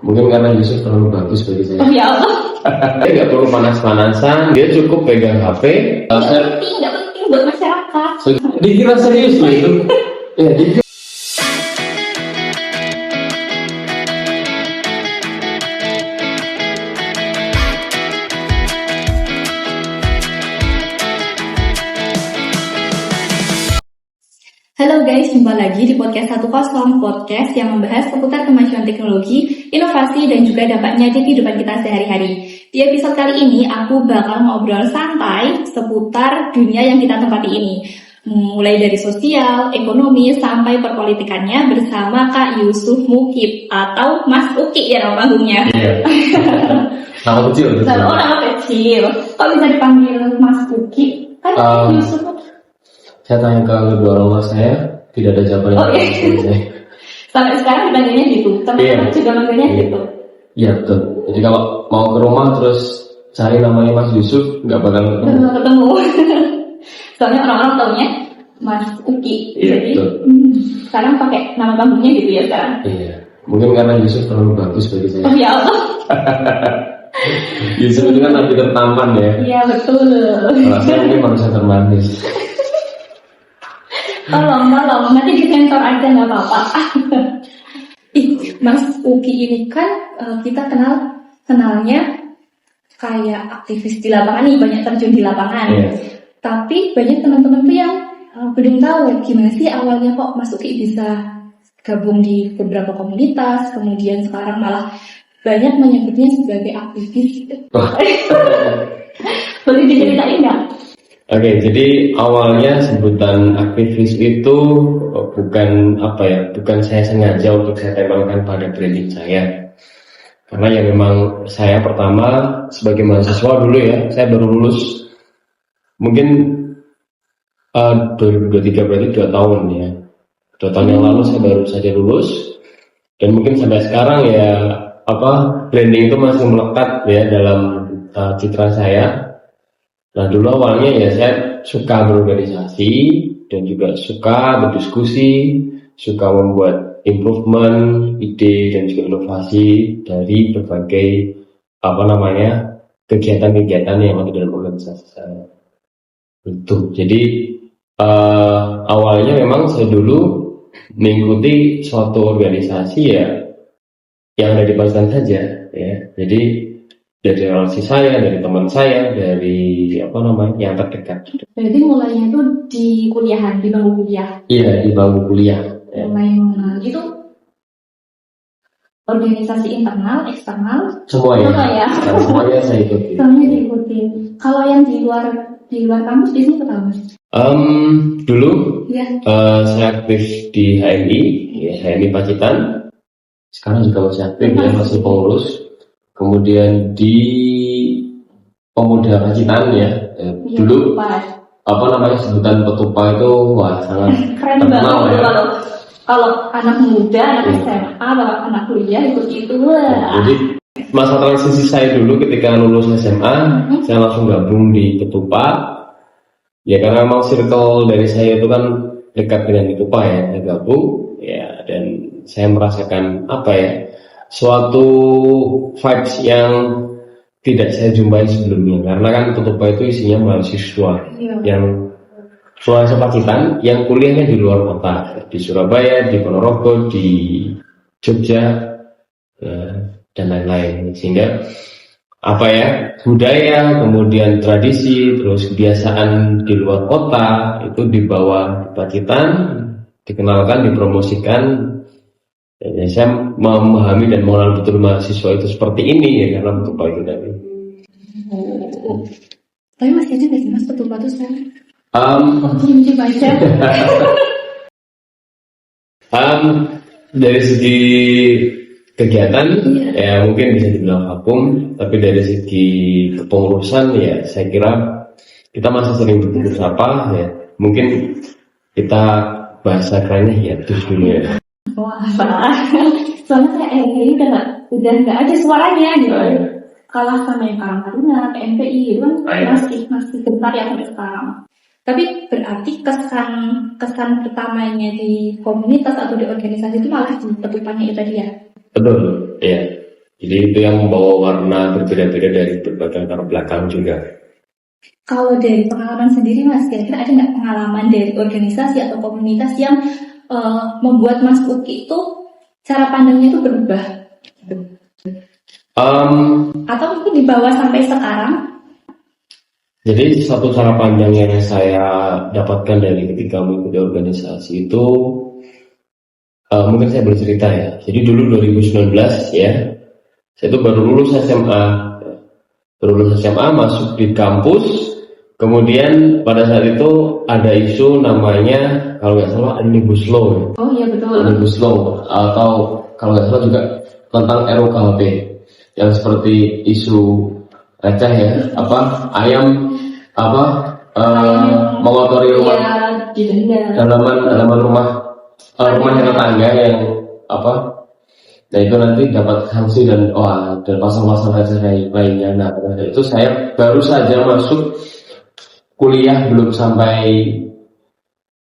Mungkin karena Yusuf terlalu bagus bagi saya. Oh ya Allah. Dia nggak perlu panas-panasan, dia cukup pegang HP. Nggak penting buat masyarakat. Dikira serius loh itu. Ya, dikira. Halo guys, jumpa lagi di podcast 10, podcast yang membahas seputar kemajuan teknologi, inovasi, dan juga dampaknya di kehidupan kita sehari-hari. Di episode kali ini, aku bakal ngobrol santai seputar dunia yang kita tempati ini. Mulai dari sosial, ekonomi, sampai perpolitikannya bersama Kak Yusuf Muhib atau Mas Uki ya nama panggungnya. Iya. Nama kecil. Kalau nama kecil, kok bisa dipanggil Mas Uki? Kan Yusuf. Saya tanya ke kedua orang tua saya, tidak ada jawaban. Oh iya. Sampai sekarang dipanggilnya gitu, teman-teman juga manggilnya gitu. Iya betul. Jadi kalau mau ke rumah terus cari namanya Mas Yusuf, nggak bakal ketemu. Soalnya orang-orang taunya Mas Uki. Iya, jadi betul. Sekarang pakai nama panggungnya gitu ya sekarang. Iya. Mungkin karena Yusuf terlalu bagus bagi saya. Oh ya Allah. Yusuf itu kan lebih tertampan ya. Iya betul. Kalau saya mungkin manusia termanis. Tolong, nanti disensor aja nggak apa-apa. Mas Uki ini kan kita kenalnya kayak aktivis di lapangan nih, banyak terjun di lapangan. Yes. Tapi banyak teman-teman tuh yang belum tahu gimana sih awalnya kok Mas Uki bisa gabung di beberapa komunitas, kemudian sekarang malah banyak menyebutnya sebagai aktivis. Boleh diceritain nggak? Oke, jadi awalnya sebutan aktivis itu bukan saya sengaja untuk saya tempelkan pada branding saya. Karena ya memang saya pertama sebagai mahasiswa dulu ya, saya baru lulus mungkin 2023 berarti 2 tahun ya. 2 tahun yang lalu saya baru saja lulus dan mungkin sampai sekarang ya branding itu masih melekat ya dalam citra saya. Nah dulu awalnya ya saya suka berorganisasi dan juga suka berdiskusi, suka membuat improvement, ide dan juga inovasi dari berbagai kegiatan-kegiatan yang ada dalam organisasi saya. Itu. Jadi awalnya memang saya dulu mengikuti suatu organisasi ya yang ada di Pacitan saja ya. Jadi dari relasi saya, dari teman saya, dari yang terdekat. Berarti mulainya itu di kuliahan, di bangku kuliah. Iya, di bangku kuliah. Ya. Mulai mengenal itu organisasi internal, eksternal, semua ya. Semuanya saya ikuti. Semuanya diikuti. Kalau yang di luar kampus biasanya apa Mas? Dulu ya. Saya aktif di HMI, ya, HMI Pacitan. Sekarang juga masih aktif, ya, masih pengurus. Kemudian di Pemuda Pacitan ya, dulu sebutan Petupa itu sangat keren terkenal banget ya. Kalau anak muda, anak SMA, anak kuliah ikut itu lah. Jadi masa transisi saya dulu ketika lulus SMA, saya langsung gabung di Petupa. Ya karena memang circle dari saya itu kan dekat dengan Petupa ya, saya gabung ya dan saya merasakan suatu vibes yang tidak saya jumpai sebelumnya. Karena kan Petupa itu isinya mahasiswa yang Sulawesi Pacitan yang kuliahnya di luar kota, di Surabaya, di Ponorogo, di Jogja dan lain-lain. Sehingga budaya, kemudian tradisi, terus kebiasaan di luar kota itu dibawa di Pacitan, dikenalkan, dipromosikan. Ya, saya memahami dan mengenal betul mahasiswa itu seperti ini ya karena Petupa itu tadi. Tapi masih ada nggak sih Mas Petupa itu sekarang? Coba aja. Dari segi kegiatan ya mungkin bisa dibilang vakum, tapi dari segi kepengurusan ya saya kira kita masih sering bertegur sapa ya. Mungkin kita bahasa kerennya hiatus dulu ya. Wah, soalnya kayak udah nggak ada suaranya gitu. Kalah sama yang Karang Taruna, PMPI gitu kan masih gentar ya sampai sekarang. Tapi berarti kesan pertamanya di komunitas atau di organisasi itu malah di Petupanya itu tadi ya? Betul, iya. Jadi itu yang membawa warna berbeda-beda dari berbagai latar belakang juga. Kalau dari pengalaman sendiri Mas, kira-kira ada nggak pengalaman dari organisasi atau komunitas yang membuat Mas Uki itu cara pandangnya itu berubah? Atau mungkin dibawa sampai sekarang? Jadi satu cara pandang yang saya dapatkan dari ketika mengikuti organisasi itu, mungkin saya bercerita ya. Jadi dulu 2019 ya, saya itu baru lulus SMA, masuk di kampus. Kemudian pada saat itu ada isu namanya, kalau nggak salah, Omnibus Law. Oh iya betul. Omnibus Law, atau kalau nggak salah juga tentang RUKHP, yang seperti isu receh ya, ayam mengotori rumah, halaman rumah tetangga yang nah itu nanti dapat sanksi dan pasal-pasal receh lainnya. Nah itu saya baru saja masuk kuliah, belum sampai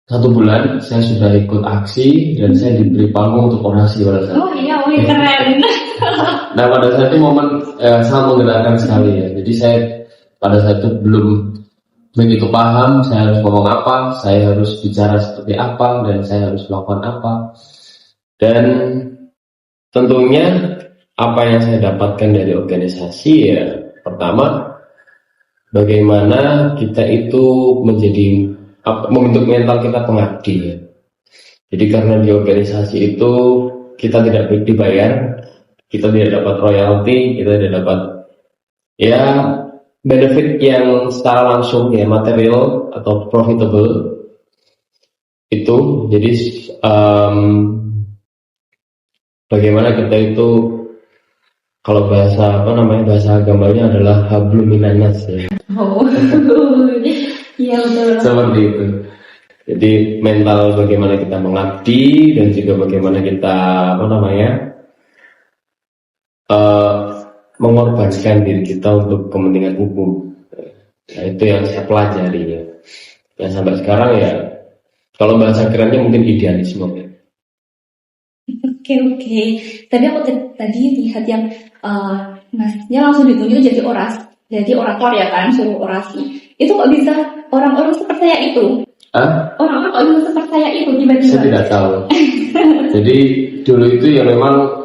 1 bulan saya sudah ikut aksi dan saya diberi panggung untuk orasi pada saat. Oh iya, keren. Nah pada saat itu momen sangat menggerakkan sekali ya. Jadi saya pada saat itu belum begitu paham saya harus ngomong apa, saya harus bicara seperti apa, dan saya harus melakukan apa. Dan tentunya apa yang saya dapatkan dari organisasi ya, pertama, bagaimana kita itu membentuk mental kita pengabdi ya. Jadi karena di organisasi itu kita tidak dibayar, kita tidak dapat royalti, kita tidak dapat ya benefit yang secara langsung ya, material atau profitable itu. Jadi bagaimana kita itu, kalau bahasa agamanya adalah hablum minanas ya. Oh iya betul. Seperti itu. Jadi mental bagaimana kita mengabdi dan juga bagaimana kita mengorbankan diri kita untuk kepentingan hukum. Nah, itu yang saya pelajari ya. Dan sampai sekarang ya, kalau bahasa kerennya mungkin idealisme ya. Oke. Tadi aku lihat yang Masnya langsung ditunjuk jadi orator ya kan, suruh orasi. Itu kok bisa orang-orang sepercaya itu? Orang-orang kok bisa sepercaya itu tiba-tiba? Saya tidak tahu. Jadi dulu itu ya memang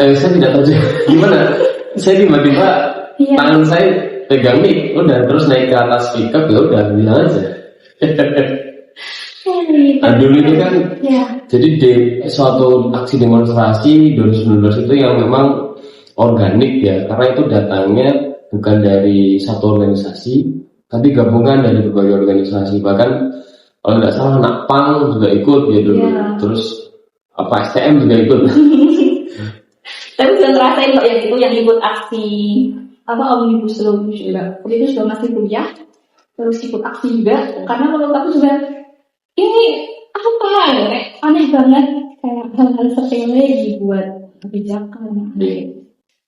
saya tidak tahu gimana. Saya tiba-tiba tangan saya pegang mic, udah terus naik ke atas speaker, ya udah bilang aja. Nah, dulu itu kan, jadi di suatu aksi demonstrasi 2019 itu yang memang organik ya, karena itu datangnya bukan dari satu organisasi, tapi gabungan dari berbagai organisasi. Bahkan kalau tidak salah anak PAN juga ikut ya dulu, terus STM juga ikut. Tapi sudah ngerasain kok yang ikut aksi Omnibus Law juga. Waktu itu sudah masih kuliah, terus ikut aksi juga. Karena menurut aku juga ini aneh banget, kayak hal-hal sepele dibuat kebijakan.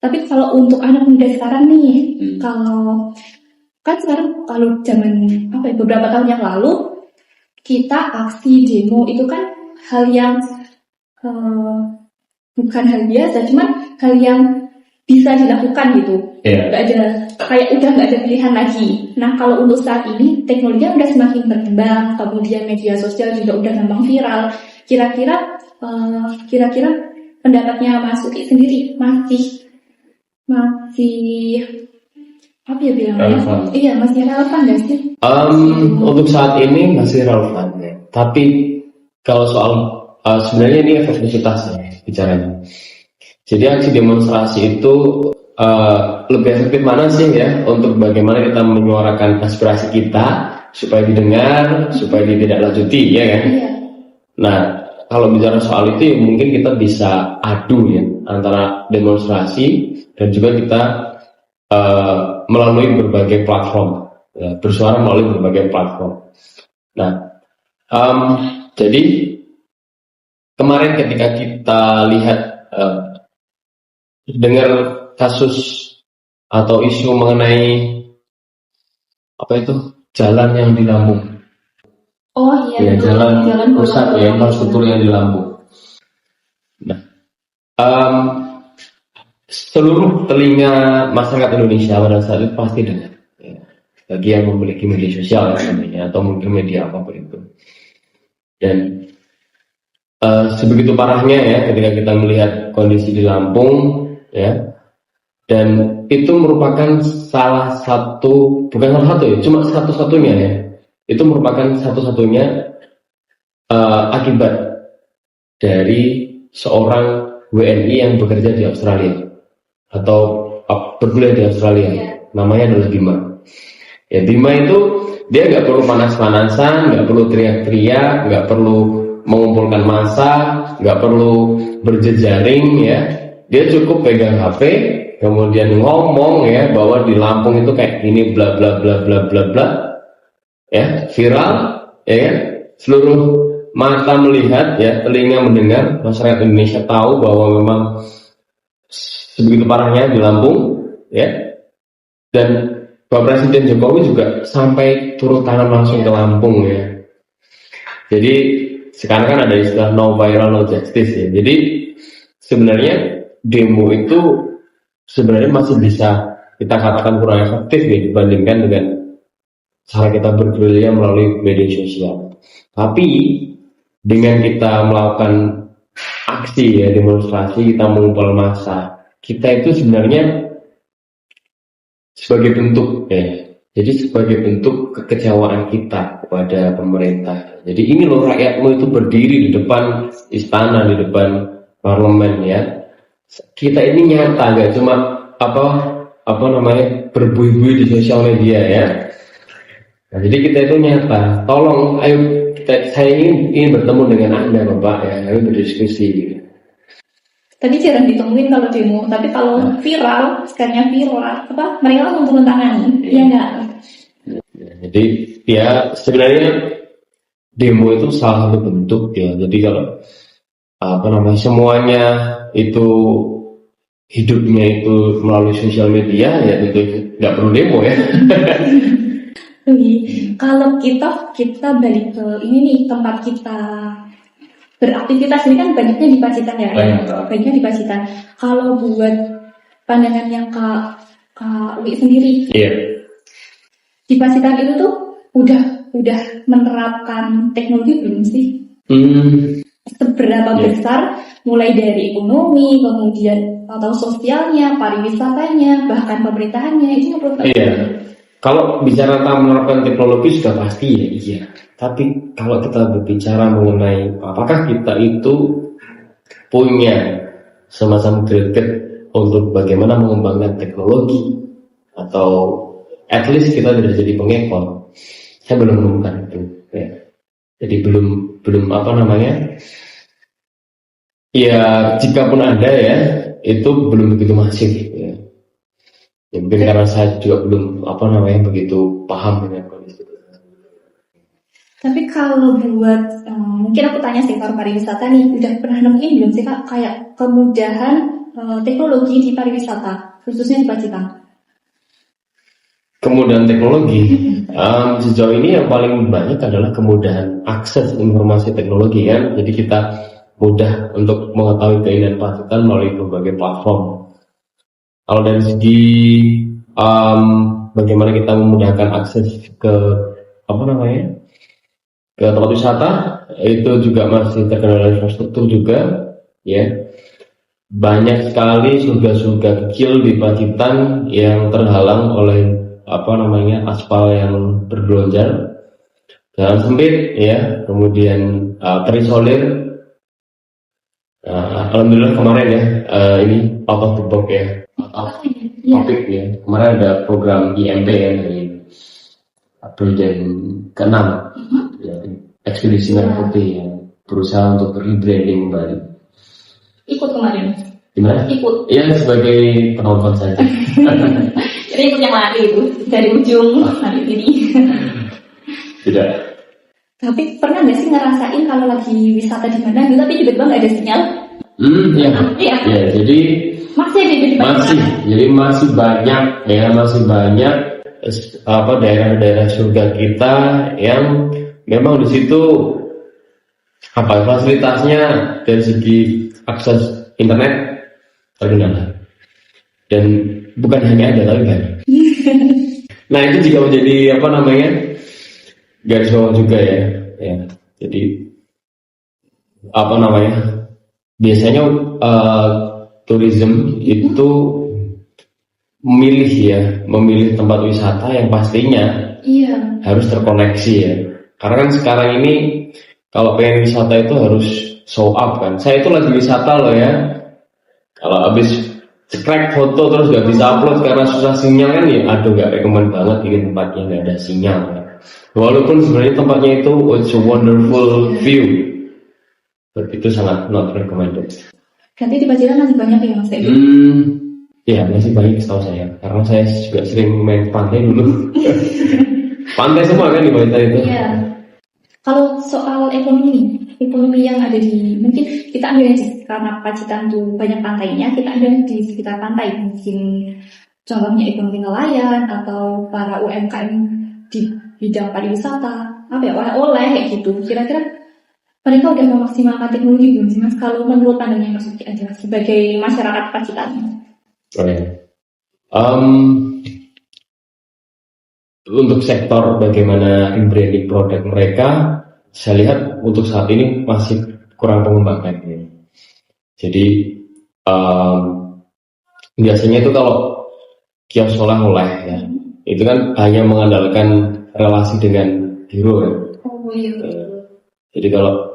Tapi kalau untuk anak muda sekarang nih, kalau zaman beberapa tahun yang lalu kita aksi demo itu kan hal yang bukan hal biasa, cuman hal yang bisa dilakukan gitu. Udah nggak ada pilihan lagi. Nah kalau untuk saat ini teknologi udah semakin berkembang, kemudian media sosial juga udah gampang viral. Kira-kira pendapatnya Mas Uki sendiri masih bilangnya? Iya, masih relevan nggak sih? Untuk saat ini masih relevan ya. Tapi kalau soal sebenarnya ini efektivitasnya bicaranya. Jadi aksi demonstrasi itu lebih efektif mana sih ya, untuk bagaimana kita menyuarakan aspirasi kita supaya didengar, supaya ditindaklanjuti ya kan? Iya. Nah kalau bicara soal itu ya, mungkin kita bisa adu ya antara demonstrasi dan juga kita melalui berbagai platform ya, bersuara melalui berbagai platform. Nah jadi kemarin ketika kita lihat dengar kasus atau isu mengenai jalan yang di Lampung. Oh iya, jalan rusak ya, infrastruktur yang di Lampung. Nah, seluruh telinga masyarakat Indonesia pada saat itu pasti dengar. Ya. Bagi yang memiliki media sosial namanya, atau mungkin media apapun itu. Dan sebegitu parahnya ya ketika kita melihat kondisi di Lampung ya, dan itu merupakan salah satu, bukan salah satu ya, cuma satu-satunya ya, itu merupakan satu-satunya akibat dari seorang WNI yang bekerja di Australia atau berkuliah di Australia. Namanya adalah Bima. Ya, Bima itu dia nggak perlu panas-panasan, nggak perlu teriak-teriak, nggak perlu mengumpulkan massa, nggak perlu berjejaring ya. Dia cukup pegang HP, kemudian ngomong ya bahwa di Lampung itu kayak gini, bla bla bla bla bla bla, ya viral, ya kan? Seluruh mata melihat, ya telinga mendengar, masyarakat Indonesia tahu bahwa memang sebegitu parahnya di Lampung, ya. Dan Pak Presiden Jokowi juga sampai turun tangan langsung ke Lampung ya. Jadi sekarang kan ada istilah no viral no justice ya. Jadi sebenarnya demo itu sebenarnya masih bisa kita katakan kurang efektif ya dibandingkan dengan cara kita bergerilya melalui media sosial. Tapi dengan kita melakukan aksi ya, demonstrasi, kita mengumpul massa, kita itu sebenarnya sebagai bentuk ya. Jadi sebagai bentuk kekecewaan kita kepada pemerintah. Jadi ini loh rakyatmu itu berdiri di depan istana, di depan parlemen ya. Kita ini nyata, nggak cuma apa namanya berbuih-buih di sosial media ya. Nah, jadi kita itu nyata. Tolong, ayo saya ingin bertemu dengan Anda Bapak ya, kami berdiskusi. Tadi jarang ditemuin kalau demo, tapi kalau viral, sekalinya viral, mereka langsung turun tangan, ya enggak? Jadi ya sebenarnya demo itu salah satu bentuk ya. Jadi kalau semuanya itu hidupnya itu melalui sosial media ya tentu nggak perlu demo ya. Kalau kita balik ke ini nih, tempat kita beraktivitas ini kan banyaknya di Pacitan ya, banyaknya di Pacitan. Kalau buat pandangan yang Kak Wi sendiri, di Pacitan itu tuh udah menerapkan teknologi belum sih? Seberapa besar, mulai dari ekonomi, kemudian atau sosialnya, pariwisatanya, bahkan pemerintahannya itu menurut Kalau bicara tentang menerapkan teknologi sudah pasti ya iya. Tapi kalau kita berbicara mengenai apakah kita itu punya semacam greget untuk bagaimana mengembangkan teknologi atau at least kita tidak jadi pengekor, saya belum menemukan itu. Ya. Jadi belum ya jika pun ada ya itu belum begitu masif. Ya. Ya, mungkin karena saya juga belum begitu paham dengan kondisi itu. Tapi kalau buat mungkin aku tanya sektor pariwisata nih, udah pernah nemuin belum sih Kak kayak kemudahan teknologi di pariwisata khususnya di Pacitan? Kemudahan teknologi sejauh ini yang paling banyak adalah kemudahan akses informasi teknologi kan. Jadi kita mudah untuk mengetahui keindahan Pacitan melalui berbagai platform. Kalau dari segi bagaimana kita memudahkan akses ke ke tempat wisata, itu juga masih terkendala infrastruktur juga ya. Banyak sekali surga-surga kecil di Pacitan yang terhalang oleh aspal yang bergelonjar, jalan sempit ya, kemudian terisolir. Alhamdulillah kemarin ya ini out of the box ya, topik ya. Kemarin ada program IMB ya dari Presiden ke-6 ya, ekspedisi merah putih yang berusaha untuk rebranding kembali. Ikut kemarin? Gimana? Ikut? Ya sebagai penonton saja. Jadi ikut yang lari itu dari ujung sampai sini. Tidak. Tapi pernah nggak sih ngerasain kalau lagi wisata di mana gitu tapi tiba-tiba nggak ada sinyal? Iya. Jadi masih banyak daerah-daerah surga kita yang memang di situ fasilitasnya dari segi akses internet terkendala. dan bukan hanya ada tapi banyak. Nah itu juga menjadi garis bawah juga ya. Jadi biasanya tourism itu memilih tempat wisata yang pastinya harus terkoneksi ya. Karena kan sekarang ini kalau pengen wisata itu harus show up kan. Saya itu lagi wisata loh ya. Kalau habis cekrek foto terus gak bisa upload karena susah sinyal kan ya, gak rekomen banget ini tempatnya gak ada sinyal ya. Walaupun sebenarnya tempatnya itu it's a wonderful view, but itu sangat not recommended. Berarti di Pacitan masih banyak ya Mas Edi? Ya masih banyak setahu saya, karena saya juga sering main pantai dulu. Pantai semua kan di Pacitan itu. Iya. Kalau soal ekonomi yang ada di, mungkin kita ambil aja karena Pacitan tuh banyak pantainya, kita ambil di sekitar pantai, mungkin contohnya ekonomi nelayan atau para UMKM di bidang pariwisata, oleh-oleh kayak gitu. Kira-kira mereka udah memaksimalkan teknologi belum sih Mas? Kalau menurut pandangan Mas Uki aja sebagai masyarakat Pacitan. Untuk sektor bagaimana rebranding produk mereka, saya lihat untuk saat ini masih kurang pengembangan. Jadi biasanya itu kalau kios oleh-oleh ya, itu kan hanya mengandalkan relasi dengan hero ya. Oh iya. Jadi kalau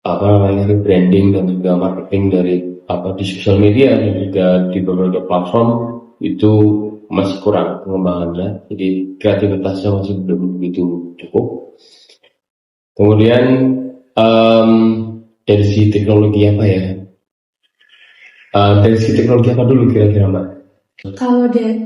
rebranding dan juga marketing dari di sosial media dan juga di beberapa platform itu masih kurang pengembangannya. Jadi kreativitasnya masih belum begitu cukup. Kemudian dari sisi teknologi dari sisi teknologi apa dulu kira-kira Mbak?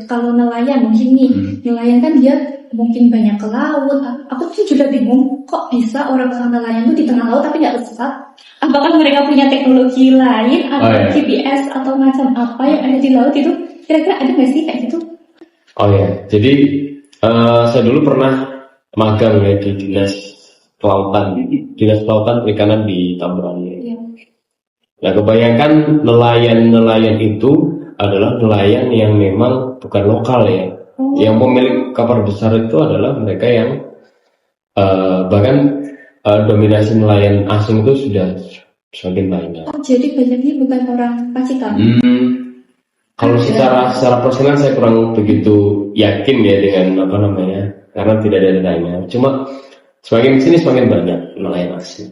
Kalau nelayan mungkin nih, nelayan kan dia mungkin banyak ke laut. Aku tuh juga bingung, kok bisa orang-orang nelayan tuh di tengah laut tapi nggak tersesat? Apakah mereka punya teknologi lain atau GPS atau macam apa yang ada di laut itu? Kira-kira ada nggak sih kayak gitu? Jadi saya dulu pernah magang ya di dinas kelautan perikanan di Tamburan. Nah kebayangkan nelayan itu adalah nelayan yang memang bukan lokal ya. Yang pemilik kapal besar itu adalah mereka yang bahkan dominasi nelayan asing itu sudah semakin banyak. Jadi banyaknya bukan orang Pacitan. Kalau secara personal saya kurang begitu yakin ya dengan karena tidak ada datanya. Cuma semakin sini semakin banyak nelayan asing.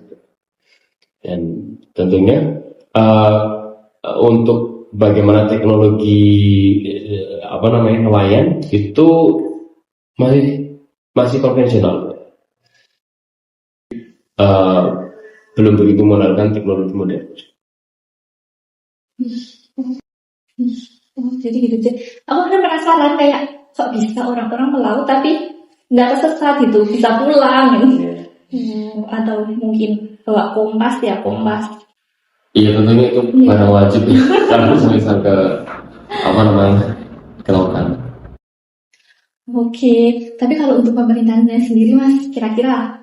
Dan tentunya untuk bagaimana teknologi nelayan itu masih konvensional, belum begitu menggunakan teknologi modern. Jadi gitu aja. Aku kan penasaran kayak kok bisa orang-orang melaut tapi nggak tersesat gitu, bisa pulang gitu. Atau mungkin bawa kompas. Iya tentunya itu barang wajib ya. Harus misal ke kelautan. Oke, tapi kalau untuk pemerintahnya sendiri Mas, kira-kira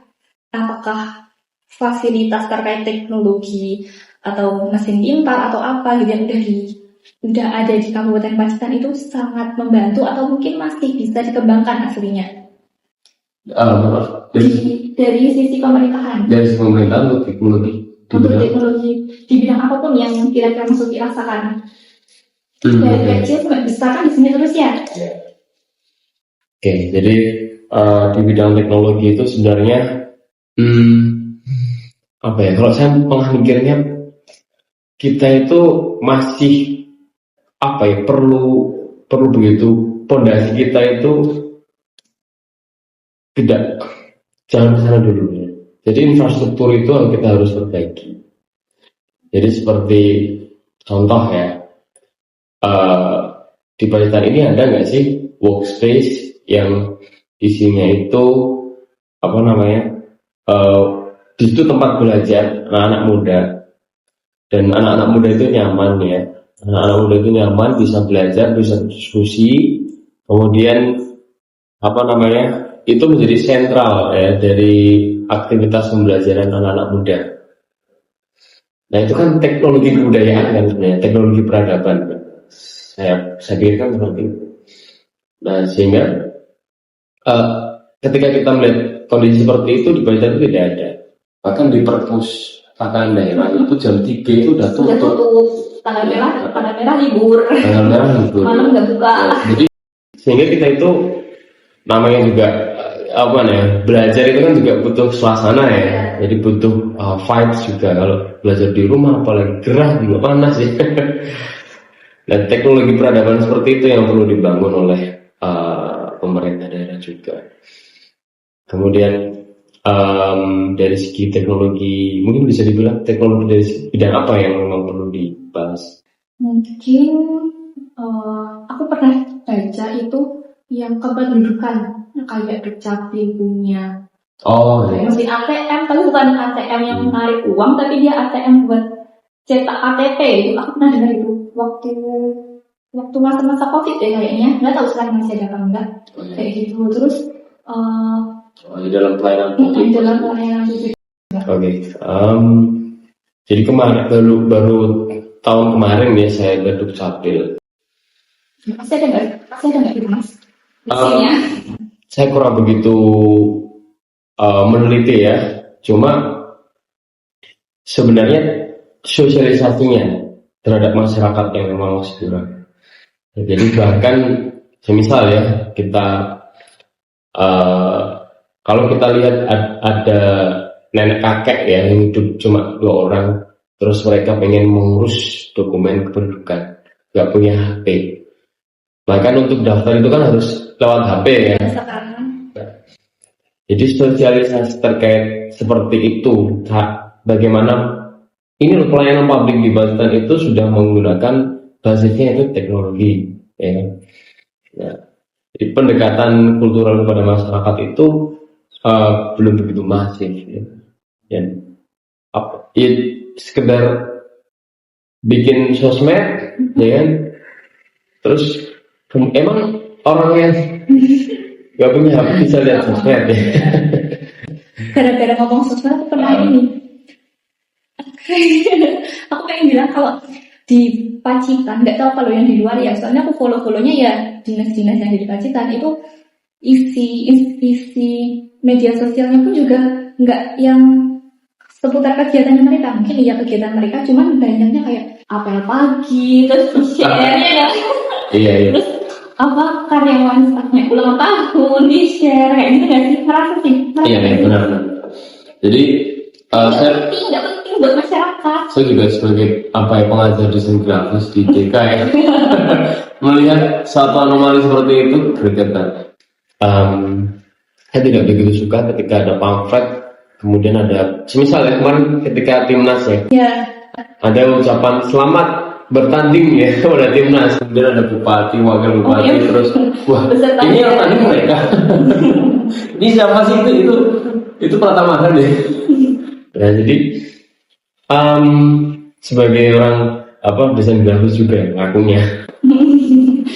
apakah fasilitas terkait teknologi atau mesin pintar atau apa gitu yang udah ada di Kabupaten Pacitan itu sangat membantu atau mungkin masih bisa dikembangkan aslinya? Dari sisi pemerintahan. Dari sisi pemerintahan untuk teknologi. Untuk teknologi di bidang apapun yang kira-kira masuk dirasakan. Dari kecil sampai besar kan di sini terus ya. Oke, jadi di bidang teknologi itu sebenarnya kalau saya mikirnya kita itu masih perlu begitu pondasi kita itu jangan ke sana dulu ya. Jadi infrastruktur itu kita harus perbaiki. Jadi seperti contoh ya, di Pacitan ini ada nggak sih workspace yang isinya itu di situ tempat belajar anak-anak muda, dan anak-anak muda itu nyaman ya. Anak-anak muda itu nyaman, bisa belajar, bisa diskusi, kemudian itu menjadi sentral ya dari aktivitas pembelajaran anak-anak muda. Nah itu kan teknologi kebudayaan kan sebenarnya, teknologi peradaban. saya pikirkan seperti itu. Nah, sehingga ketika kita melihat kondisi seperti itu di Banjar itu tidak ada. Bahkan di perpustakaan daerah itu jam 3 itu udah Sudah tutup. tutup. Tanggal merah libur. Tanggal merah libur. Malam nggak buka. Jadi sehingga kita itu namanya juga belajar itu kan juga butuh suasana ya. Jadi butuh vibes juga. Kalau belajar di rumah apalagi gerah juga panas ya. Dan teknologi peradaban seperti itu yang perlu dibangun oleh pemerintah daerah juga. Kemudian dari segi teknologi, mungkin bisa dibilang teknologi dari bidang apa yang memang perlu dibahas? Mungkin aku pernah baca itu yang kependudukan kayak Dukcapil punya. Oh, iya. Mesin ATM, tapi bukan ATM yang menarik uang, tapi dia ATM buat cetak KTP. Itu aku pernah dengar itu waktu masa-masa COVID deh kayaknya. Nggak tahu sekarang masih ada apa enggak. Kayak gitu. Terus di dalam pelayanan publik. dalam pelayanan publik. Oke. Jadi kemarin baru tahun kemarin ya saya ke Dukcapil. Masih ada nggak gitu mas? Mesinnya? Saya kurang begitu meneliti ya. Cuma sebenarnya sosialisasinya terhadap masyarakat yang memang masih kurang. Jadi bahkan semisal ya kita kalau kita lihat ada nenek kakek ya yang hidup cuma 2 orang, terus mereka pengen mengurus dokumen kependudukan, nggak punya HP. Bahkan untuk daftar itu kan harus lewat HP ya. Sekarang. Jadi sosialisasi terkait seperti itu, bagaimana ini loh pelayanan publik di Banten itu sudah menggunakan basisnya itu teknologi, ya kan? Ya. Jadi pendekatan kultural kepada masyarakat itu belum begitu masif, ya. Dan sekedar bikin sosmed, ya kan? Terus emang orang yang gak punya HP bisa lihat sosmed ya? Gara-gara ngomong sosmed aku pernah ini. Aku pengen bilang kalau di Pacitan, nggak tahu kalau yang di luar ya, soalnya aku follow-follownya ya dinas-dinas yang di Pacitan itu isi media sosialnya pun juga nggak yang seputar kegiatan mereka. Mungkin ya kegiatan mereka, cuman banyaknya kayak apel pagi, terus share ya. Iya. Terus apa karyawan staffnya ulang tahun di share kayak gitu nggak sih? Merasa sih. Iya benar. Jadi nggak penting buat masyarakat. Saya juga sebagai pengajar desain grafis di TK ya, melihat satu anomali seperti itu bergetar. Saya tidak begitu suka ketika ada pamflet, kemudian ada, semisal ya kemarin ketika timnas ya, ada ucapan selamat bertanding ya pada timnas, kemudian ada bupati, wakil bupati, terus wah ini yang tadi mereka, ini siapa sih itu Pratama deh. Nah, jadi sebagai orang desain grafis juga ya, ngakunya.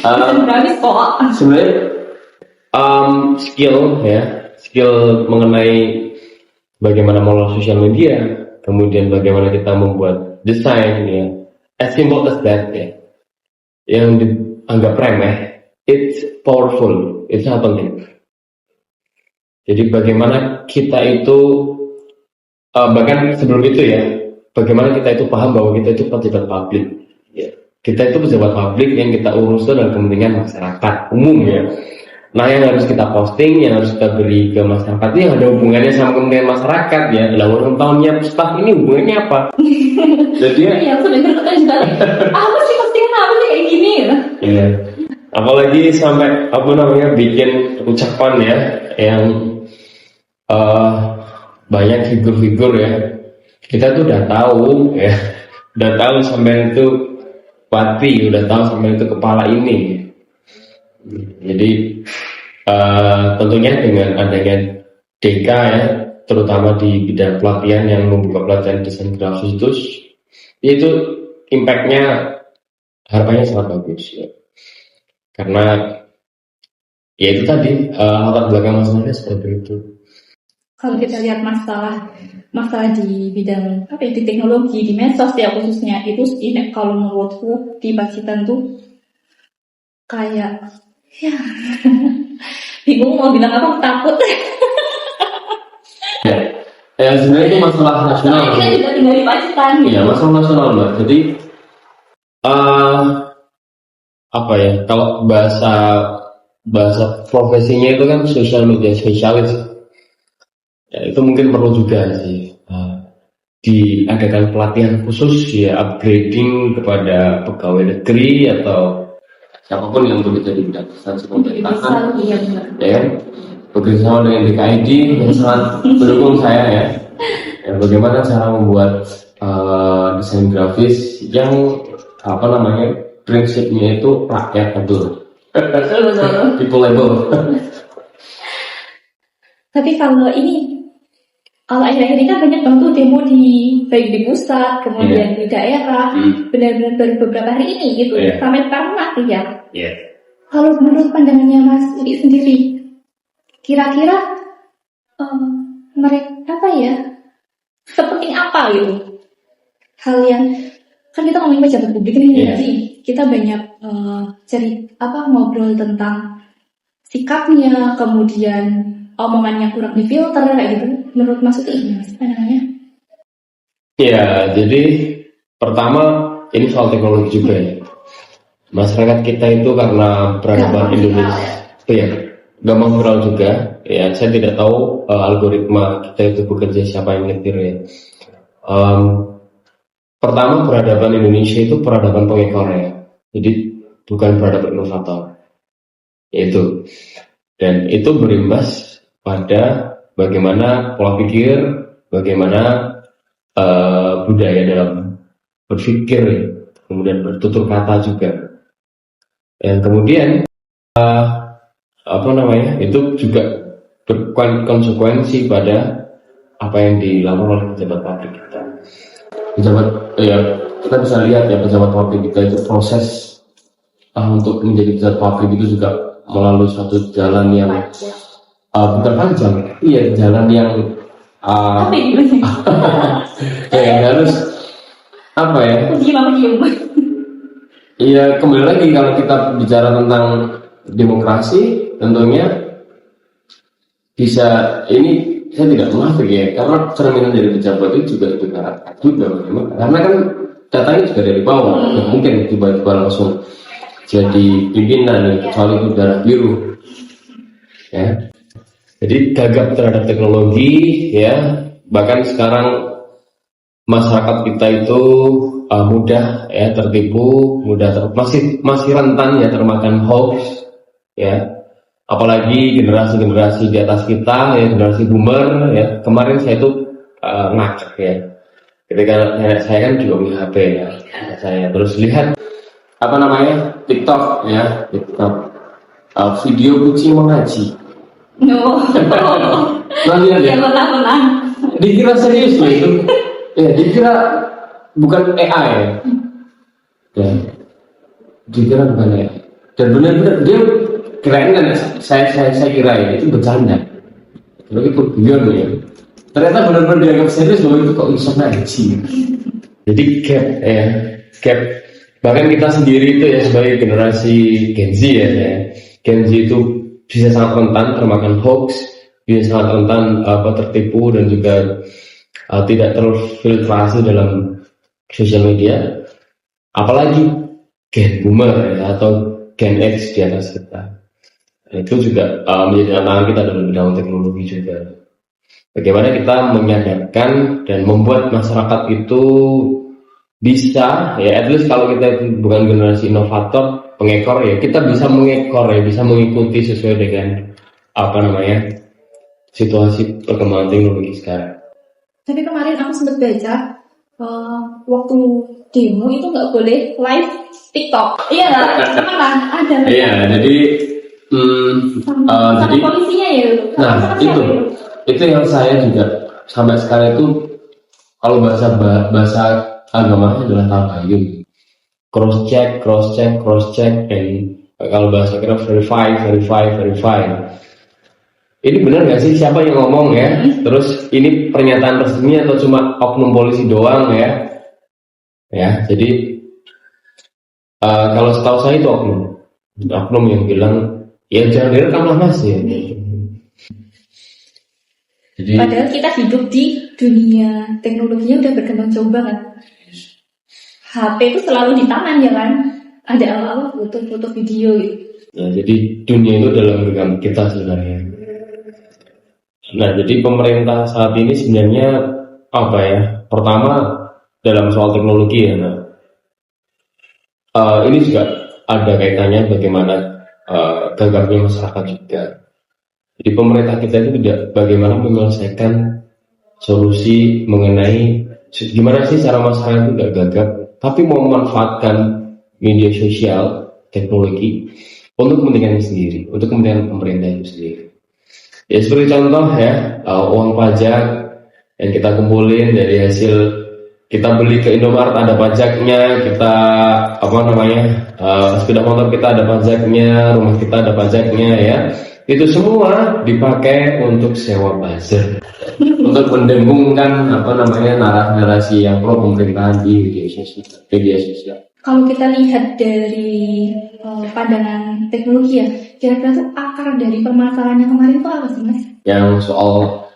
Grafis kok. Sebenarnya skill mengenai bagaimana mengelola sosial media, kemudian bagaimana kita membuat desain ya, as simple as that ya, yang dianggap remeh, it's powerful, itu sangat penting. Jadi bagaimana kita itu bahkan sebelum itu ya, bagaimana kita itu paham bahwa kita itu pejabat publik ya. Kita itu pejabat publik yang kita urus itu adalah kepentingan masyarakat umum ya. Nah yang harus kita posting, yang harus kita beri ke masyarakat ini ada hubungannya sama kepentingan masyarakat ya. Lah ulang tahunnya staff ini hubungannya apa? Jadi ya aku dengar kata juga apa sih postingan apa sih kayak gini ya. Iya. Apalagi sampai bikin ucapan ya yang banyak figur-figur ya. Kita tuh udah tahu ya, udah tahu sampai itu bupati, udah tahu sampai itu kepala ini. Jadi tentunya dengan adanya DK ya, terutama di bidang pelatihan yang membuka pelatihan desain grafis itu impactnya harapannya sangat bagus ya. Karena ya itu tadi latar belakang masalahnya seperti itu. Kalau kita lihat masalah di bidang di teknologi, di medsos ya khususnya itu kalau menurutku di Pacitan tuh kayak ya bingung mau bilang apa, takut. Ya sebenarnya itu masalah nasional. Soalnya kita juga tinggal di Pacitan gitu. Iya, masalah nasional Mbak. Jadi apa ya? Kalau bahasa profesinya itu kan social media specialist. Ya, itu mungkin perlu juga sih diadakan pelatihan khusus ya, upgrading kepada pegawai negeri atau siapapun yang bekerja di bidang instansi pemerintahan. Ya kan? Bekerjasama dengan DKID yang sangat mendukung saya ya. Bagaimana cara membuat desain grafis yang prinsipnya itu rakyatable, peopleable. Tapi kalau akhir-akhir ini kan banyak banget tuh demo baik di pusat, kemudian di daerah, benar-benar baru beberapa hari ini gitu, sampai sekarang masih ya. Kalau menurut pandangannya Mas Udi sendiri, kira-kira mereka sepenting apa gitu? Hal yang kan kita ngomongin pejabat publik ini sih, kita banyak ngobrol tentang sikapnya, kemudian omongannya kurang difilter kayak gitu. Menurut Mas Uti gimana sih pandangannya? Ya, jadi pertama ini soal teknologi juga ya. Masyarakat kita itu karena peradaban Indonesia, gampang viral juga. Ya, saya tidak tahu algoritma kita itu bekerja siapa yang nyetir ya. Pertama, peradaban Indonesia itu peradaban pengekor ya. Jadi bukan peradaban inovator. Itu. Dan itu berimbas pada bagaimana pola pikir, bagaimana budaya dalam berpikir, kemudian bertutur kata juga. Dan kemudian itu juga berkonsekuensi pada apa yang dilakukan oleh pejabat publik kita. Kita bisa lihat ya, pejabat publik kita itu proses untuk menjadi pejabat publik itu juga melalui suatu jalan yang bukan panjang, jalan yang harus kembali lagi kalau kita bicara tentang demokrasi, tentunya saya tidak munafik ya, karena cerminan dari pejabat itu juga bagaimana, karena kan datanya juga dari bawah, mungkin tiba-tiba langsung jadi pimpinan, kecuali itu darah biru ya. Jadi gagap terhadap teknologi ya, bahkan sekarang masyarakat kita itu mudah ya tertipu, masih rentan ya termakan hoax ya, apalagi generasi di atas kita ya, generasi boomer ya. Kemarin saya itu ngacak ya, ketika saya kan juga punya HP ya, saya terus lihat TikTok ya, video kucing mengaji. Lihat ya, dikira serius loh itu. Ya, dikira bukan AI ya. Dikira bukan AI. Dan benar-benar dia kirain kan, saya kira itu bercanda. Kalau itu guyon ya. Ternyata benar-benar dianggap serius bahwa itu kok bisa ngaji. Jadi gap. Bahkan kita sendiri itu ya, sebagai generasi Gen Z ya. Gen Z itu bisa sangat rentan termakan hoax, bisa sangat rentan tertipu dan juga tidak terfiltrasi dalam sosial media. Apalagi Gen Boomer ya, atau Gen X di atas kita. Itu juga menjadi tantangan kita dalam bidang teknologi juga. Bagaimana kita menyadarkan dan membuat masyarakat itu bisa ya, at least kalau kita itu bukan generasi inovator, pengekor ya, kita bisa mengekor ya, bisa mengikuti sesuai dengan situasi perkembangan teknologi sekarang. Tapi kemarin aku sempat baca waktu demo itu nggak boleh live TikTok. Iya nggak? Ada. Iya, jadi sama polisinya ya. Itu yang saya juga sampai sekarang itu, kalau bahasa agamanya adalah tabayun, cross check, dan kalau bahasa kita verify. Ini benar nggak sih siapa yang ngomong ya? Terus ini pernyataan resmi atau cuma oknum polisi doang ya? Ya, jadi kalau setahu saya itu oknum. oknum yang bilang ya jangan direkam lah mas ya. Jadi Padahal kita hidup di dunia teknologinya udah berkembang jauh banget. HP itu selalu di tangan ya kan? Ada apa-apa foto-foto video gitu. nah, jadi dunia itu dalam genggaman kita sebenarnya. Nah, jadi pemerintah saat ini sebenarnya apa ya? Pertama dalam soal teknologi ya. Nah, ini juga ada kaitannya bagaimana gagapnya masyarakat juga. Jadi pemerintah kita itu tidak bagaimana menyelesaikan solusi mengenai gimana sih cara masyarakat itu tidak gagap, tapi mau memanfaatkan media sosial, teknologi untuk kepentingan sendiri, untuk kepentingan pemerintah itu sendiri. Ya seperti contoh ya, uang pajak yang kita kumpulin dari hasil kita beli ke Indomaret ada pajaknya, kita sepeda motor kita ada pajaknya, rumah kita ada pajaknya ya. Itu semua dipakai untuk sewa buzzer, untuk mendengungkan narasi yang pro pemerintahan di media sosial. Kalau kita lihat dari pandangan teknologi ya, kira-kira tuh akar dari permasalahan yang kemarin itu apa sih mas? Yang soal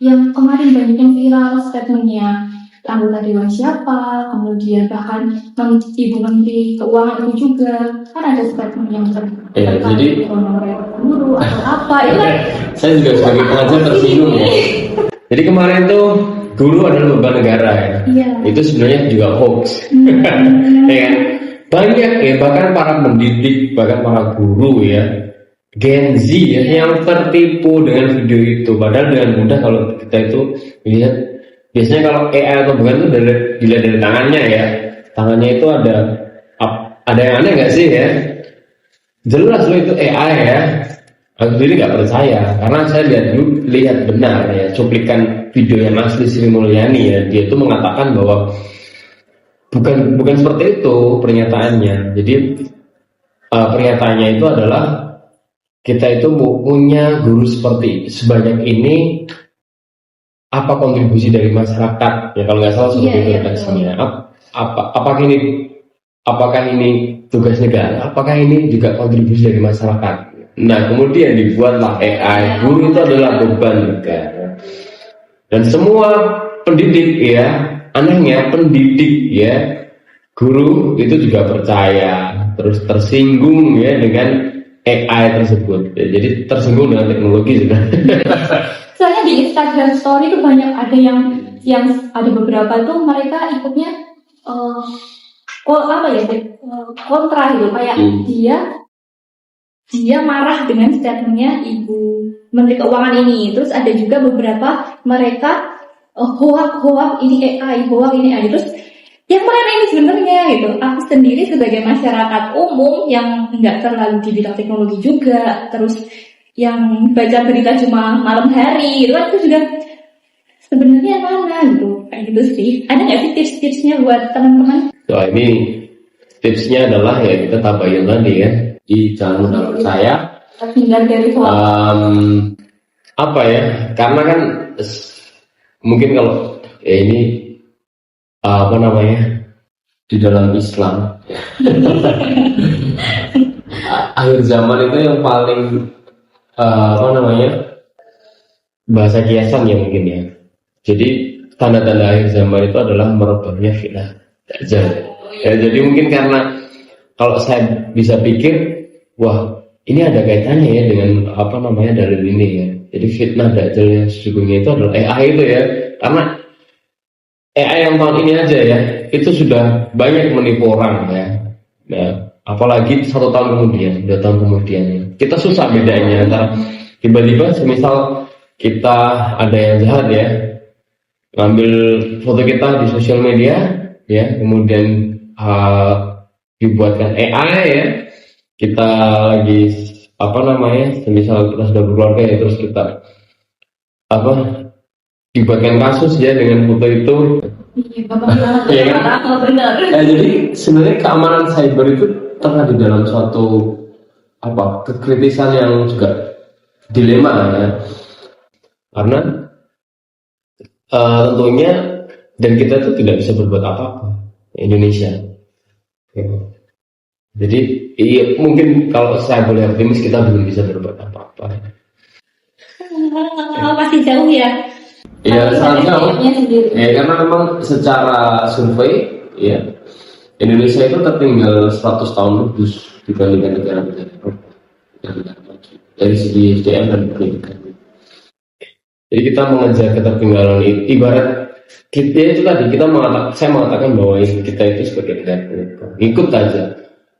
Yang kemarin banyak yang viral statementnya anggota dewan siapa, kemudian bahkan Ibu Menteri Keuangan itu juga kan ada statement yang jadi honorer guru atau apa itu kan. Saya juga sebagai pengajar tersinggung ya. Jadi kemarin tuh guru adalah beban negara ya. Iya. Itu sebenarnya juga hoax. Ya kan? Banyak ya, bahkan para pendidik, bahkan para guru ya, Gen Z ya, yang tertipu dengan video itu. Padahal dengan mudah kalau kita itu lihat, biasanya kalau AI atau bukan itu dilihat dari tangannya ya. Tangannya itu ada yang aneh nggak sih ya? Jelas loh itu AI ya. Aku sendiri nggak percaya karena saya lihat benar ya cuplikan video yang asli Sri Mulyani ya, dia itu mengatakan bahwa bukan seperti itu pernyataannya. Jadi pernyataannya itu adalah kita itu punya guru sebanyak ini, apa kontribusi dari masyarakat ya, kalau nggak salah seperti itu teksnya. Apakah ini tugas negara? Apakah ini juga kontribusi dari masyarakat? Nah, kemudian dibuatlah AI. Guru itu adalah beban negara. Dan semua pendidik ya, anehnya pendidik ya, guru itu juga percaya, terus tersinggung ya dengan AI tersebut. Ya, jadi tersinggung dengan teknologi juga. Soalnya di Instagram Story itu banyak ada yang ada beberapa tuh mereka ikutnya kontra gitu, kayak dia marah dengan statementnya Ibu Menteri Keuangan ini. Terus ada juga beberapa mereka hoak ini AI, terus yang mana ini sebenarnya gitu. Aku sendiri sebagai masyarakat umum yang nggak terlalu di bidang teknologi juga, terus yang baca berita cuma malam hari gitu kan, itu juga sebenarnya mana gitu, kayak gitu sih. Ada nggak sih tips-tipsnya buat teman-teman? Wah, ini tipsnya adalah ya kita tabayun tadi ya, jangan mudah percaya. Terhindar dari apa ya? Karena kan mungkin kalau ini di dalam Islam akhir zaman itu yang paling bahasa kiasan ya mungkin ya. Jadi tanda-tanda akhir zaman itu adalah merebaknya fitnah dajjal. Ya, jadi mungkin karena kalau saya bisa pikir, wah ini ada kaitannya ya dengan dalil ini ya. Jadi fitnah dajjal yang sesungguhnya itu adalah AI itu ya. Karena AI yang tahun ini aja ya, itu sudah banyak menipu orang ya. Nah, apalagi 1 tahun kemudian, 2 tahun kemudian ya. Kita susah bedanya antara tiba-tiba semisal kita ada yang jahat ya, ngambil foto kita di sosial media ya, kemudian dibuatkan AI ya, kita lagi semisal kita sudah berkeluarga ya, terus kita dibuatkan kasus ya dengan foto itu. Iya kan? Jadi sebenarnya keamanan cyber itu tengah di dalam suatu kekritisan yang juga dilema ya. Karena tentunya dan kita tuh tidak bisa berbuat apa-apa Indonesia. Jadi iya, mungkin kalau saya boleh optimis kita belum bisa berbuat apa-apa. Masih jauh ya. Ya sangat jauh. SDM-nya sendiri. Ya karena memang secara survei ya Indonesia itu tertinggal 100 tahun lebih dibandingkan negara-negara maju dari segi SDM dan pendidikan. Jadi kita mengejar ketertinggalan itu ibarat kita itu tadi saya mengatakan bahwa kita itu sebagai negara ikut aja.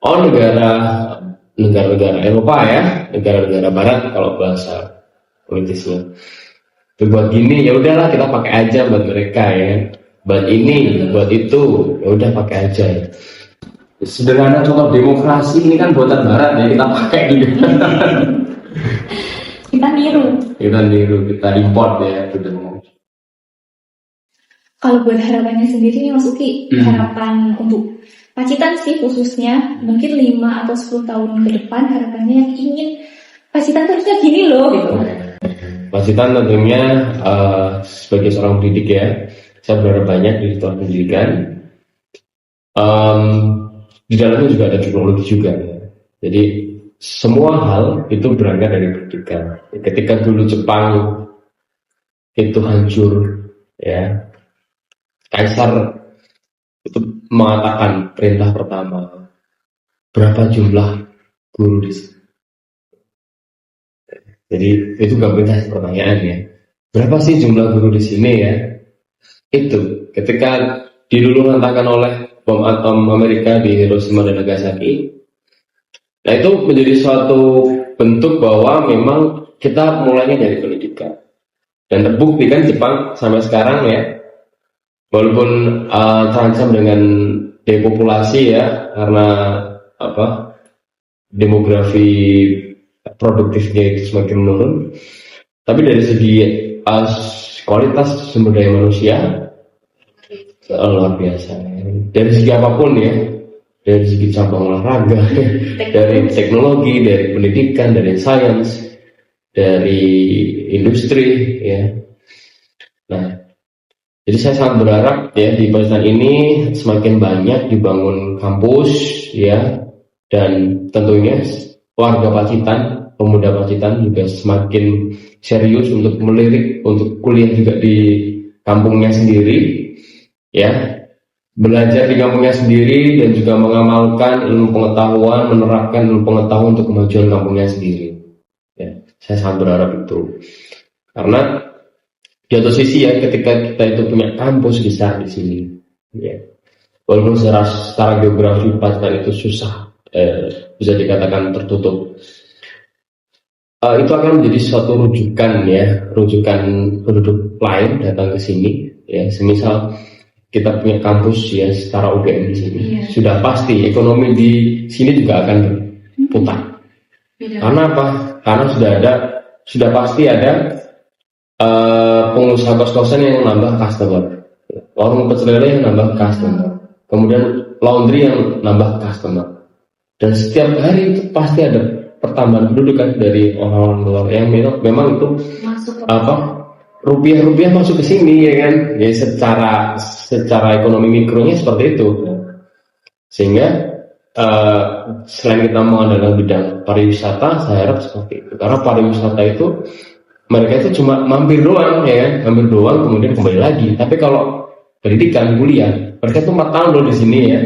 Oh negara-negara Eropa ya, negara-negara Barat kalau bahasa politisnya. Buat gini ya udahlah kita pakai aja buat mereka ya. Buat ini, buat itu, ya udah pakai aja ya. Sederhana contoh demokrasi ini kan buatan Barat ya kita pakai gitu. Kita niru. Kita import ya itu demokrasi. Kalau buat harapannya sendiri nih Mas Uki, harapan untuk Pacitan sih khususnya mungkin 5 atau 10 tahun ke depan harapannya yang ingin Pacitan terusnya gini loh gitu. Pacitan tentunya sebagai seorang pendidik ya, saya berharap banyak di sektor pendidikan. Di dalamnya juga ada teknologi juga ya. Jadi semua hal itu berangkat dari pendidikan. Ketika dulu Jepang itu hancur ya, Kaisar itu mengatakan perintah pertama, berapa jumlah guru di sini? Jadi itu gak beda pertanyaan ya. Berapa sih jumlah guru di sini ya? Itu ketika diluluhlantakkan oleh bom atom Amerika di Hiroshima dan Nagasaki. Nah itu menjadi suatu bentuk bahwa memang kita mulainya dari pendidikan. Dan terbukti kan Jepang sampai sekarang ya, walaupun terancam dengan depopulasi ya karena demografi produktifnya itu semakin menurun, tapi dari segi kualitas sumber daya manusia luar biasa. Dari segi apapun ya, dari segi cabang olahraga, dari teknologi, dari pendidikan, dari sains, dari industri ya. Nah, jadi saya sangat berharap ya di Pacitan ini semakin banyak dibangun kampus ya, dan tentunya warga Pacitan, pemuda Pacitan juga semakin serius untuk melirik, untuk kuliah juga di kampungnya sendiri ya, belajar di kampungnya sendiri dan juga mengamalkan ilmu pengetahuan, menerapkan ilmu pengetahuan untuk kemajuan kampungnya sendiri ya. Saya sangat berharap itu karena di satu sisi ya, ketika kita itu punya kampus besar di sini ya, walaupun secara geografi Pacitan itu susah, bisa dikatakan tertutup, itu akan menjadi suatu rujukan ya, rujukan penduduk lain datang ke sini ya. Semisal kita punya kampus ya setara UGM di sini, sudah pasti ekonomi di sini juga akan berputar. Karena apa? Karena sudah pasti ada pengusaha kos-kosan yang nambah customer, warung pecel lele yang nambah customer, kemudian laundry yang nambah customer. Dan setiap hari itu pasti ada pertambahan penduduk kan dari orang-orang luar yang memang itu rupiah masuk ke sini ya kan. Ya secara ekonomi mikronya seperti itu. Sehingga selain kita mengandalkan bidang pariwisata, saya harap seperti itu. Karena pariwisata itu mereka itu cuma mampir doang ya kan, mampir doang kemudian kembali lagi. Tapi kalau pendidikan kuliah, mereka itu 4 tahun loh di sini ya.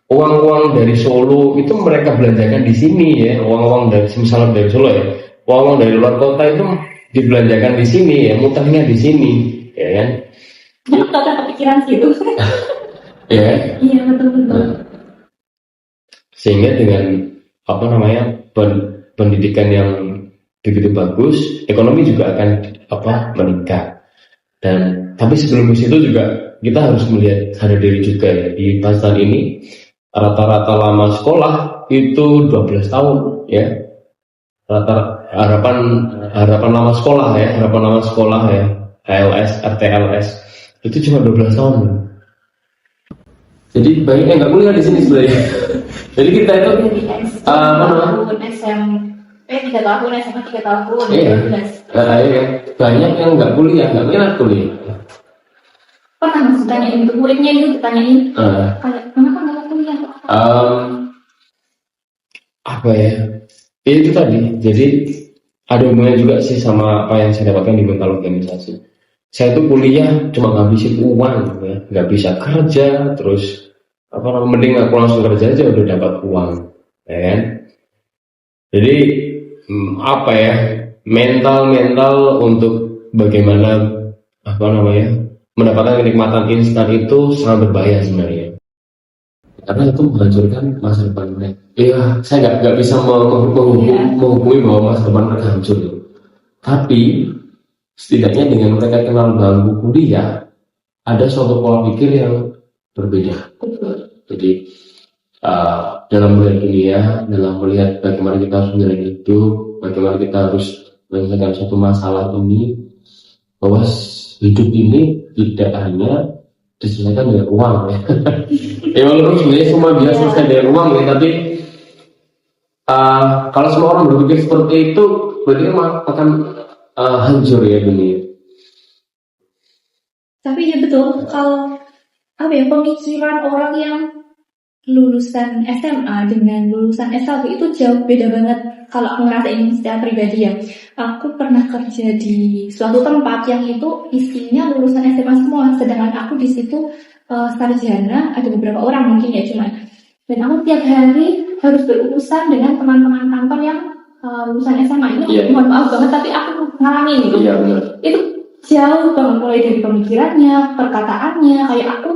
Uang-uang dari Solo itu mereka belanjakan di sini ya, uang-uang dari misalnya dari Solo ya, uang-uang dari luar kota itu dibelanjakan di sini ya, mutangnya di sini ya kan. Kata kepikiran gitu. Ya. Iya betul. Sehingga dengan pendidikan yang begitu bagus, ekonomi juga akan meningkat. Dan tapi sebelum itu juga kita harus melihat sadar diri juga ya, di Pacitan ini rata-rata lama sekolah itu 12 tahun ya. Harapan lama sekolah ya, HLS, RTLS itu cuma 12 tahun. Jadi banyak yang nggak kuliah di sini sebenarnya. Jadi kita itu SMP 3 tahun, SMA 3 tahun, iya. Banyak yang nggak kuliah, nggak minat kuliah. Pernah Mas ditanyain itu, muridnya itu ditanyain, kenapa nggak kuliah? apa ya? Ya itu tadi. Jadi ada hubungannya juga sih sama apa yang saya dapatkan di mental organisasi. Saya tuh kuliah cuma ngabisin uang gitu ya, nggak bisa kerja, terus apa namanya, mending aku langsung kerja aja udah dapat uang, ya kan? Jadi apa ya, mental untuk bagaimana apa namanya mendapatkan kenikmatan instan itu sangat berbahaya sebenarnya, karena itu menghancurkan masa depan mereka. Iya, saya nggak bisa menghukumi bahwa masa depan mereka hancur, ya. Tapi setidaknya dengan mereka kenal bangku kuliah, ada suatu pola pikir yang berbeda. Jadi dalam melihat dunia, dalam melihat bagaimana kita harus menjalani hidup, bagaimana kita harus menyelesaikan suatu masalah ini, bahwa hidup ini tidak hanya diselesaikan dengan uang, ya. Ya walaupun sebenarnya semua bisa selesai dengan uang, ya, tapi kalau semua orang berpikir seperti itu, berarti akan hancur ya dunia. Tapi ya betul, kalau apa ya, pemikiran orang yang lulusan SMA dengan lulusan S1 itu jauh beda banget. Kalau aku ngerasain secara pribadi ya, aku pernah kerja di suatu tempat yang itu isinya lulusan SMA semua, sedangkan aku di situ sarjana, ada beberapa orang mungkin ya cuman. Dan aku tiap hari harus berurusan dengan teman-teman kantor yang lulusan SMA ini. Yeah. Mohon maaf banget, tapi aku ngalamin gitu. Iya benar. Itu jauh banget, mulai dari pemikirannya, perkataannya, kayak aku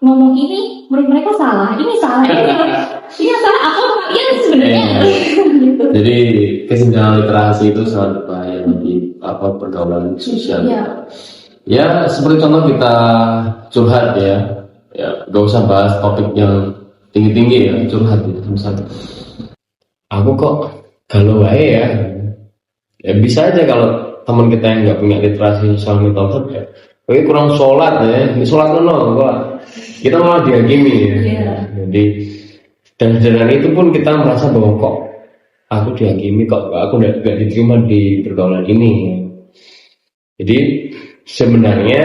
ngomong ini menurut mereka salah, ini salah, ini salah, aku iya sebenarnya. Gitu. Jadi kesenjangan literasi itu sangat berbahaya bagi pergaulan sosial. Iya. Ya seperti contoh kita curhat ya, gak usah bahas topik yang tinggi-tinggi ya, curhat gitu. Misalnya, aku kok galau ya, bisa aja kalau teman kita yang nggak punya literasi sosial mental ya, oke kurang sholat ya, sholat kok kita malah dihakimi ya. Yeah. Jadi dan itu pun kita merasa bahwa kok aku dihakimi, kok aku nggak diterima di pergaulan ini. Jadi sebenarnya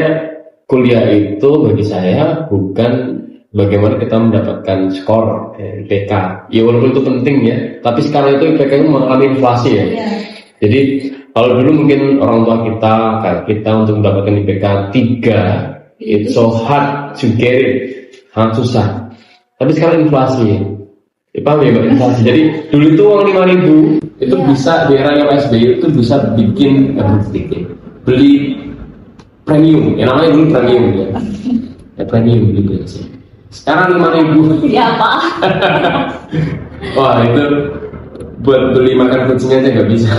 kuliah itu bagi saya bukan bagaimana kita mendapatkan skor IPK. Ya walaupun itu penting ya, tapi sekarang itu IPK itu mengalami inflasi ya. Yeah. Jadi kalau dulu mungkin orang tua kita kayak kita untuk mendapatkan IPK 3, it's so hard to get it, sangat susah. Tapi sekarang inflasi, paham ya Mbak, inflasi. Jadi dulu itu uang 5.000 itu bisa di era yang SBY itu bisa bikin beli premium, yang namanya dulu premium ya premium gitu sih. Sekarang 5.000. Ya apa? Wah itu buat beli makan kucingnya aja nggak bisa.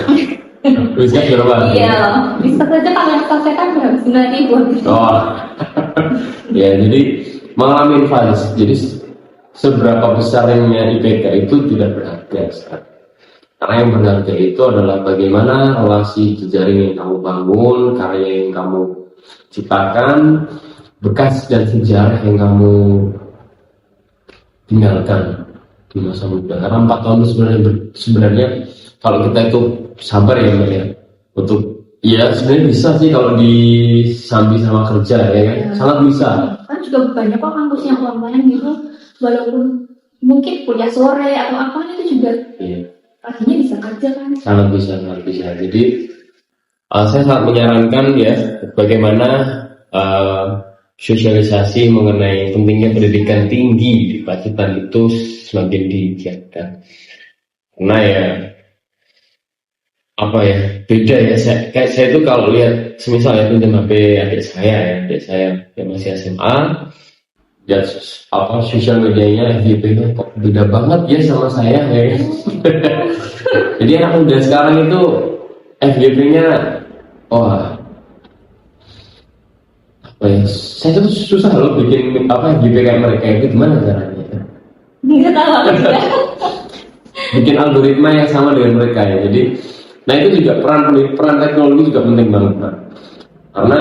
Bisa berapa? Iya loh, bisa saja pakai sasetan berapa? 9.000. Oh, ya jadi mengalami inflasi. Jadi seberapa besarnya IPK itu tidak berharga sekarang. Karena yang berharga itu adalah bagaimana relasi jejaring yang kamu bangun, karya yang kamu ciptakan, bekas dan sejarah yang kamu tinggalkan di masa muda. Karena 4 tahun itu sebenarnya kalau kita itu sabar ya Mbak ya, untuk ya sebenarnya bisa sih kalau disambi sama kerja ya kan, sangat bisa. Kan juga banyak kok kampus yang online gitu, walaupun mungkin kuliah sore atau apa itu juga paginya bisa kerja kan. Sangat bisa. Jadi saya sangat menyarankan ya bagaimana sosialisasi mengenai pentingnya pendidikan tinggi di Pacitan itu semakin digiatkan. Karena ya apa ya, beda ya, saya itu kalau lihat semisal ya pinjam HP adik saya yang masih SMA, ya sosial medianya FYP-nya kok beda banget ya sama saya ya. Jadi anak muda sekarang itu FYP-nya wah apa ya, saya tuh susah loh bikin FYP kayak mereka itu, gimana caranya? Nggak tahu ya. Bikin algoritma yang sama dengan mereka ya. Jadi nah itu juga peran teknologi juga penting banget, Pak. Karena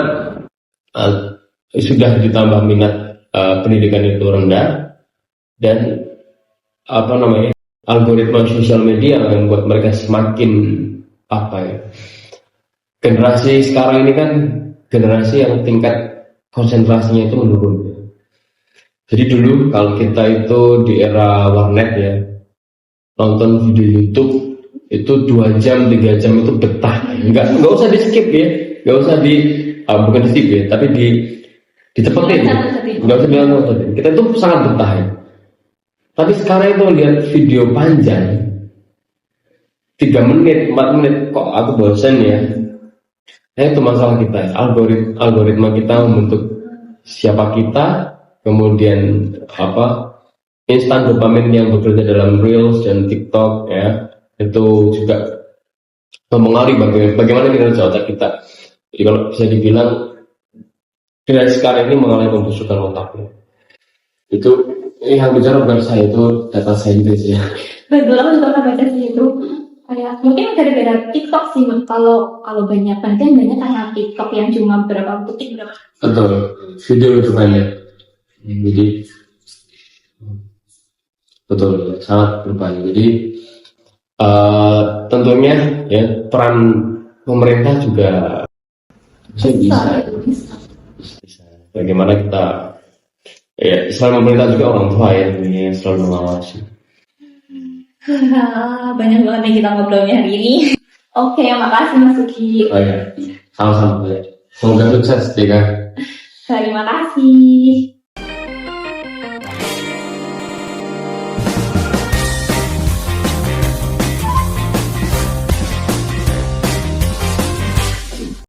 sudah ditambah minat pendidikan itu rendah, dan algoritma sosial media yang membuat mereka semakin generasi sekarang ini kan generasi yang tingkat konsentrasinya itu menurun. Jadi dulu kalau kita itu di era warnet ya, nonton video YouTube itu 2 jam 3 jam itu betah, nggak usah di skip ya, nggak usah bukan di skip ya, tapi ditepetin, nggak usah bilang kita itu sangat betah ya. Tapi sekarang itu lihat video panjang 3 menit 4 menit kok aku bosan ya. Itu masalah kita, algoritma kita membentuk siapa kita, kemudian instan dopamin yang bekerja dalam Reels dan TikTok ya, itu juga mempengaruhi bagaimana kinerja otak kita. Jadi kalau bisa dibilang generasi sekarang ini mengalami pembusukan otaknya. Itu yang bicara bukan saya, itu data saintis ya. Betul, aku juga pernah baca sih itu. Kayak mungkin gara-gara TikTok sih, kalau banyak karena TikTok yang cuma berapa detik berapa. Betul, video itu banyak. Jadi betul, sangat berbahaya. Jadi tentunya ya peran pemerintah juga bisa. Bagaimana kita ya, selain pemerintah juga orang tua ya, ini selalu mengawasi. Banyak banget nih kita ngobrolnya hari ini. Oke, makasih Mas Uki. Oh ya, sama-sama. Semoga sukses, Tika. Terima kasih.